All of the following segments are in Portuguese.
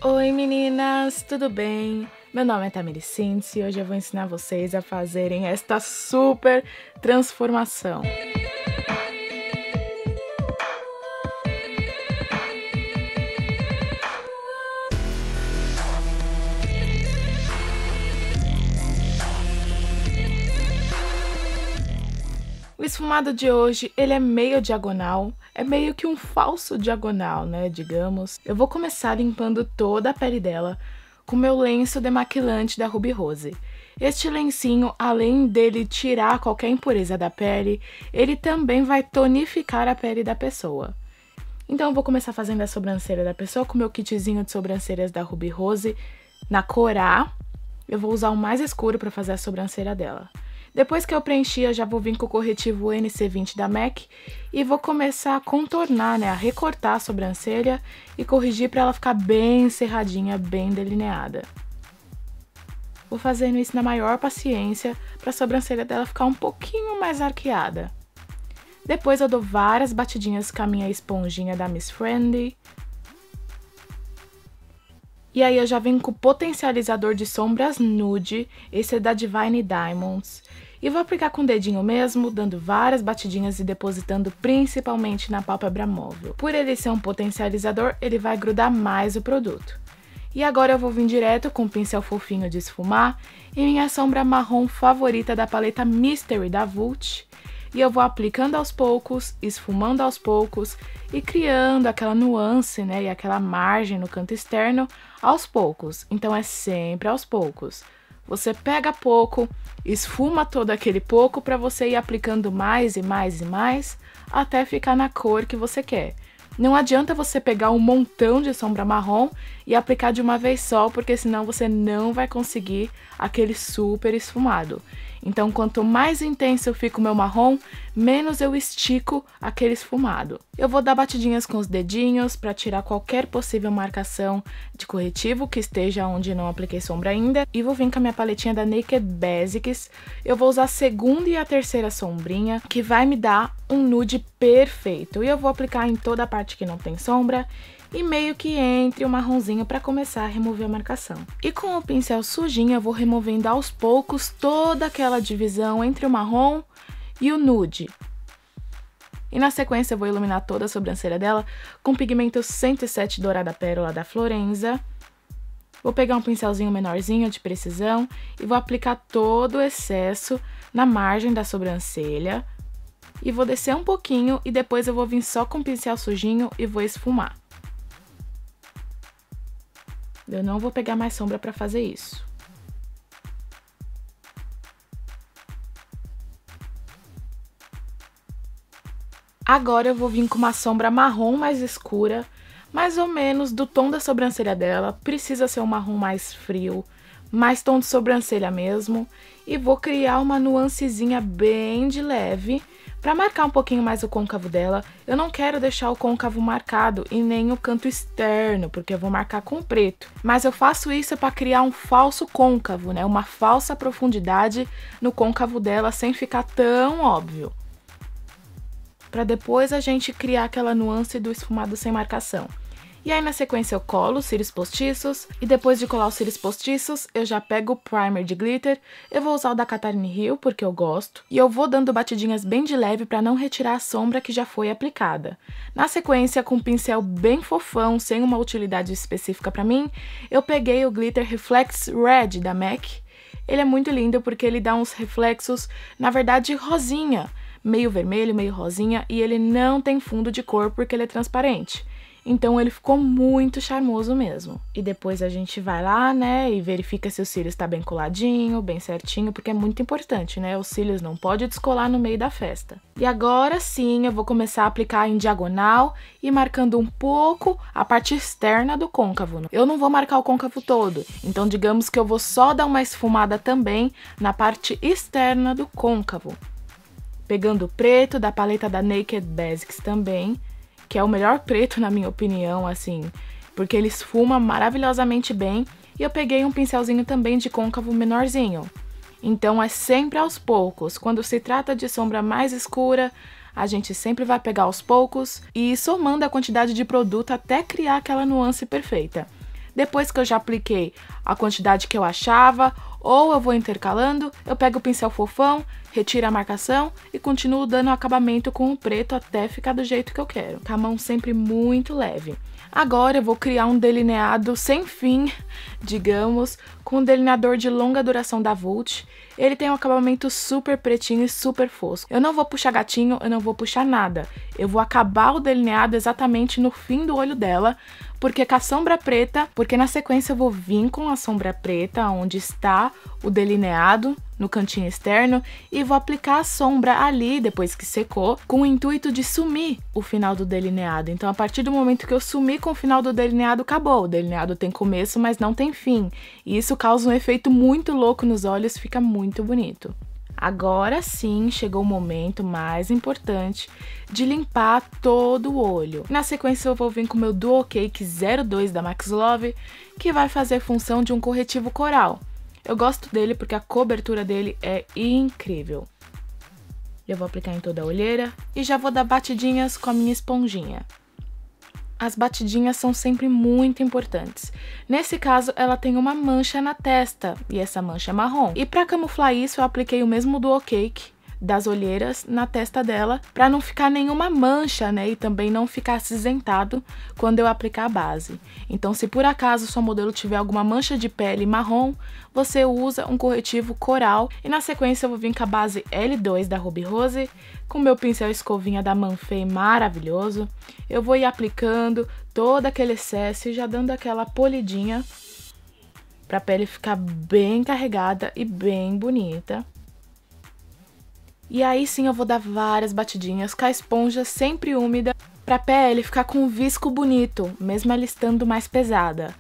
Oi meninas, tudo bem? Meu nome é Tamiri Cinti e hoje eu vou ensinar vocês a fazerem esta super transformação. O esfumado de hoje, ele é meio diagonal, é meio que um falso diagonal, né, digamos. Eu vou começar limpando toda a pele dela com meu lenço demaquilante da Ruby Rose. Este lencinho, além dele tirar qualquer impureza da pele, ele também vai tonificar a pele da pessoa. Então eu vou começar fazendo a sobrancelha da pessoa com meu kitzinho de sobrancelhas da Ruby Rose na cor A. Eu vou usar o mais escuro para fazer a sobrancelha dela. Depois que eu preenchi, eu já vou vir com o corretivo NC20 da MAC e vou começar a contornar, né, a recortar a sobrancelha e corrigir para ela ficar bem cerradinha, bem delineada. Vou fazendo isso na maior paciência para a sobrancelha dela ficar um pouquinho mais arqueada. Depois eu dou várias batidinhas com a minha esponjinha da Miss Friendly. E aí eu já venho com o potencializador de sombras nude, esse é da Divine Diamonds. E vou aplicar com o dedinho mesmo, dando várias batidinhas e depositando principalmente na pálpebra móvel. Por ele ser um potencializador, ele vai grudar mais o produto. E agora eu vou vir direto com o pincel fofinho de esfumar e minha sombra marrom favorita da paleta Mystery da Vult. E eu vou aplicando aos poucos, esfumando aos poucos e criando aquela nuance, né, e aquela margem no canto externo aos poucos. Então é sempre aos poucos. Você pega pouco, esfuma todo aquele pouco para você ir aplicando mais e mais e mais até ficar na cor que você quer. Não adianta você pegar um montão de sombra marrom e aplicar de uma vez só, porque senão você não vai conseguir aquele super esfumado. Então, quanto mais intenso fica o meu marrom, menos eu estico aquele esfumado. Eu vou dar batidinhas com os dedinhos para tirar qualquer possível marcação de corretivo que esteja onde não apliquei sombra ainda. E vou vir com a minha paletinha da Naked Basics. Eu vou usar a segunda e a terceira sombrinha, que vai me dar um nude perfeito. E eu vou aplicar em toda a parte que não tem sombra e meio que entre o marronzinho para começar a remover a marcação. E com o pincel sujinho eu vou removendo aos poucos toda aquela divisão entre o marrom e o nude. E na sequência eu vou iluminar toda a sobrancelha dela com o pigmento 107 Dourada Pérola da Florenza. Vou pegar um pincelzinho menorzinho de precisão e vou aplicar todo o excesso na margem da sobrancelha. E vou descer um pouquinho e depois eu vou vir só com o pincel sujinho e vou esfumar. Eu não vou pegar mais sombra para fazer isso. Agora eu vou vir com uma sombra marrom mais escura, mais ou menos do tom da sobrancelha dela. Precisa ser um marrom mais frio, mais tom de sobrancelha mesmo. E vou criar uma nuancezinha bem de leve, para marcar um pouquinho mais o côncavo dela. Eu não quero deixar o côncavo marcado e nem o canto externo, porque eu vou marcar com preto. Mas eu faço isso para criar um falso côncavo, né? Uma falsa profundidade no côncavo dela, sem ficar tão óbvio. Para depois a gente criar aquela nuance do esfumado sem marcação. E aí na sequência eu colo os cílios postiços, e depois de colar os cílios postiços, eu já pego o primer de glitter. Eu vou usar o da Catherine Hill, porque eu gosto, e eu vou dando batidinhas bem de leve para não retirar a sombra que já foi aplicada. Na sequência, com um pincel bem fofão, sem uma utilidade específica para mim, eu peguei o glitter Reflex Red da MAC. Ele é muito lindo porque ele dá uns reflexos, na verdade, rosinha, meio vermelho, meio rosinha, e ele não tem fundo de cor porque ele é transparente. Então ele ficou muito charmoso mesmo. E depois a gente vai lá, né, e verifica se o cílio está bem coladinho, bem certinho, porque é muito importante, né, os cílios não pode descolar no meio da festa. E agora sim eu vou começar a aplicar em diagonal e marcando um pouco a parte externa do côncavo. Eu não vou marcar o côncavo todo, então digamos que eu vou só dar uma esfumada também na parte externa do côncavo. Pegando o preto da paleta da Naked Basics também, que é o melhor preto na minha opinião, assim, porque ele esfuma maravilhosamente bem, e eu peguei um pincelzinho também de côncavo menorzinho. Então é sempre aos poucos. Quando se trata de sombra mais escura, a gente sempre vai pegar aos poucos e ir somando a quantidade de produto até criar aquela nuance perfeita. Depois que eu já apliquei a quantidade que eu achava, ou eu vou intercalando, eu pego o pincel fofão, retiro a marcação e continuo dando acabamento com o preto até ficar do jeito que eu quero. Com a mão sempre muito leve. Agora eu vou criar um delineado sem fim, digamos, com um delineador de longa duração da Vult. Ele tem um acabamento super pretinho e super fosco. Eu não vou puxar gatinho, eu não vou puxar nada. Eu vou acabar o delineado exatamente no fim do olho dela, porque com a sombra preta, porque na sequência eu vou vir com a sombra preta, onde está o delineado, no cantinho externo, e vou aplicar a sombra ali, depois que secou, com o intuito de sumir o final do delineado. Então, a partir do momento que eu sumir com o final do delineado, acabou. O delineado tem começo, mas não tem fim. E isso causa um efeito muito louco nos olhos, fica muito bonito. Agora sim, chegou o momento mais importante de limpar todo o olho. Na sequência eu vou vir com o meu Duo Cake 02 da Max Love, que vai fazer função de um corretivo coral. Eu gosto dele porque a cobertura dele é incrível. Eu vou aplicar em toda a olheira e já vou dar batidinhas com a minha esponjinha. As batidinhas são sempre muito importantes. Nesse caso, ela tem uma mancha na testa, e essa mancha é marrom. E para camuflar isso, eu apliquei o mesmo Duo Cake das olheiras na testa dela, para não ficar nenhuma mancha, né? E também não ficar acinzentado quando eu aplicar a base. Então, se por acaso sua modelo tiver alguma mancha de pele marrom, você usa um corretivo coral. E na sequência eu vou vir com a base L2 da Ruby Rose, com meu pincel escovinha da Manfei maravilhoso. Eu vou ir aplicando todo aquele excesso e já dando aquela polidinha para a pele ficar bem carregada e bem bonita. E aí sim eu vou dar várias batidinhas com a esponja sempre úmida para a pele ficar com um visco bonito, mesmo ela estando mais pesada.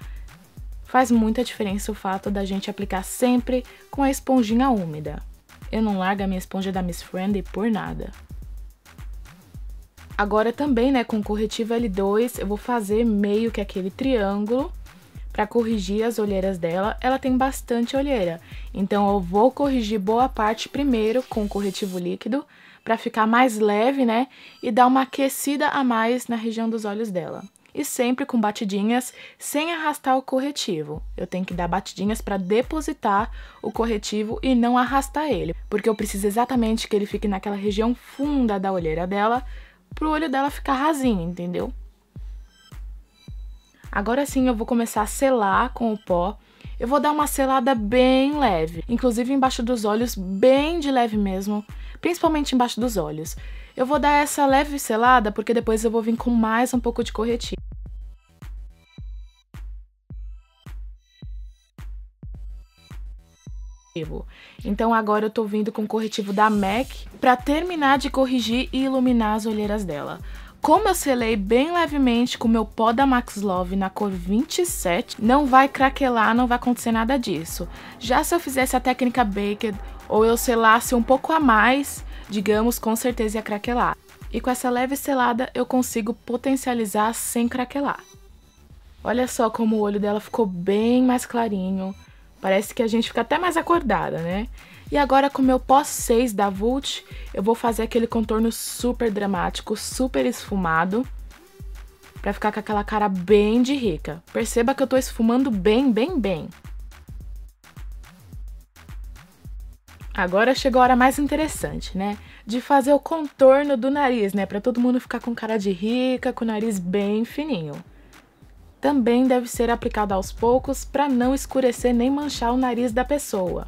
Faz muita diferença o fato da gente aplicar sempre com a esponjinha úmida. Eu não largo a minha esponja da Miss Friendly por nada. Agora também, né, com o corretivo L2, eu vou fazer meio que aquele triângulo para corrigir as olheiras dela. Ela tem bastante olheira, então eu vou corrigir boa parte primeiro com o corretivo líquido para ficar mais leve, né, e dar uma aquecida a mais na região dos olhos dela. E sempre com batidinhas, sem arrastar o corretivo. Eu tenho que dar batidinhas para depositar o corretivo e não arrastar ele, porque eu preciso exatamente que ele fique naquela região funda da olheira dela, pro olho dela ficar rasinho, entendeu? Agora sim eu vou começar a selar com o pó. Eu vou dar uma selada bem leve, inclusive embaixo dos olhos, bem de leve mesmo, principalmente embaixo dos olhos. Eu vou dar essa leve selada porque depois eu vou vir com mais um pouco de corretivo. Então agora eu tô vindo com o corretivo da MAC pra terminar de corrigir e iluminar as olheiras dela. Como eu selei bem levemente com o meu pó da Max Love na cor 27, não vai craquelar, não vai acontecer nada disso. Já se eu fizesse a técnica Baked ou eu selasse um pouco a mais, digamos, com certeza ia craquelar. E com essa leve selada eu consigo potencializar sem craquelar. Olha só como o olho dela ficou bem mais clarinho. Parece que a gente fica até mais acordada, né? E agora com o meu pó 6 da Vult, eu vou fazer aquele contorno super dramático, super esfumado, pra ficar com aquela cara bem de rica. Perceba que eu tô esfumando bem, bem, bem. Agora chegou a hora mais interessante, né? De fazer o contorno do nariz, né? Pra todo mundo ficar com cara de rica, com o nariz bem fininho. Também deve ser aplicado aos poucos para não escurecer nem manchar o nariz da pessoa.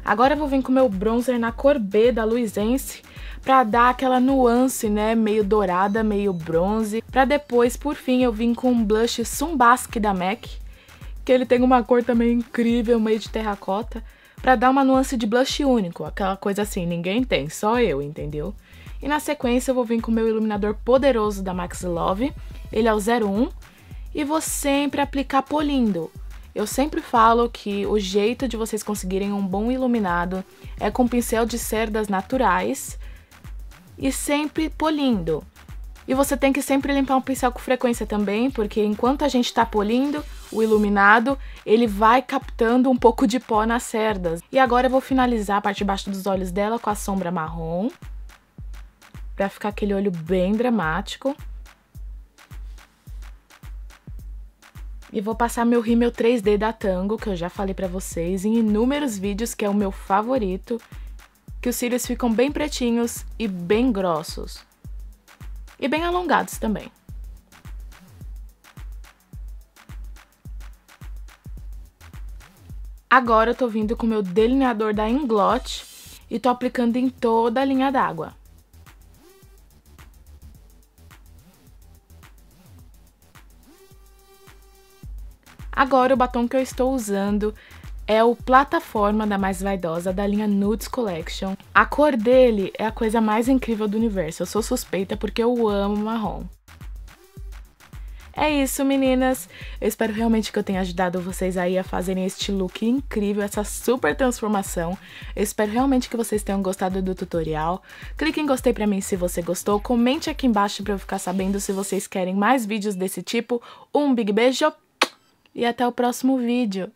Agora eu vou vir com o meu bronzer na cor B da Luisense para dar aquela nuance, né, meio dourada, meio bronze. Para depois, por fim, eu vim com um blush Sumbasque da MAC, que ele tem uma cor também incrível, meio de terracota, para dar uma nuance de blush único, aquela coisa assim, ninguém tem, só eu, entendeu? E na sequência eu vou vir com o meu iluminador poderoso da Max Love, ele é o 01, e vou sempre aplicar polindo. Eu sempre falo que o jeito de vocês conseguirem um bom iluminado é com pincel de cerdas naturais e sempre polindo. E você tem que sempre limpar o pincel com frequência também, porque enquanto a gente tá polindo o iluminado, ele vai captando um pouco de pó nas cerdas. E agora eu vou finalizar a parte de baixo dos olhos dela com a sombra marrom, pra ficar aquele olho bem dramático. E vou passar meu rímel 3D da Tango, que eu já falei pra vocês em inúmeros vídeos, que é o meu favorito, que os cílios ficam bem pretinhos e bem grossos. E bem alongados também. Agora eu tô vindo com o meu delineador da Inglot e tô aplicando em toda a linha d'água. Agora o batom que eu estou usando é o Plataforma da Mais Vaidosa, da linha Nudes Collection. A cor dele é a coisa mais incrível do universo, eu sou suspeita porque eu amo marrom. É isso, meninas! Eu espero realmente que eu tenha ajudado vocês aí a fazerem este look incrível, essa super transformação. Eu espero realmente que vocês tenham gostado do tutorial. Clique em gostei pra mim se você gostou, comente aqui embaixo pra eu ficar sabendo se vocês querem mais vídeos desse tipo. Um big beijo! E até o próximo vídeo.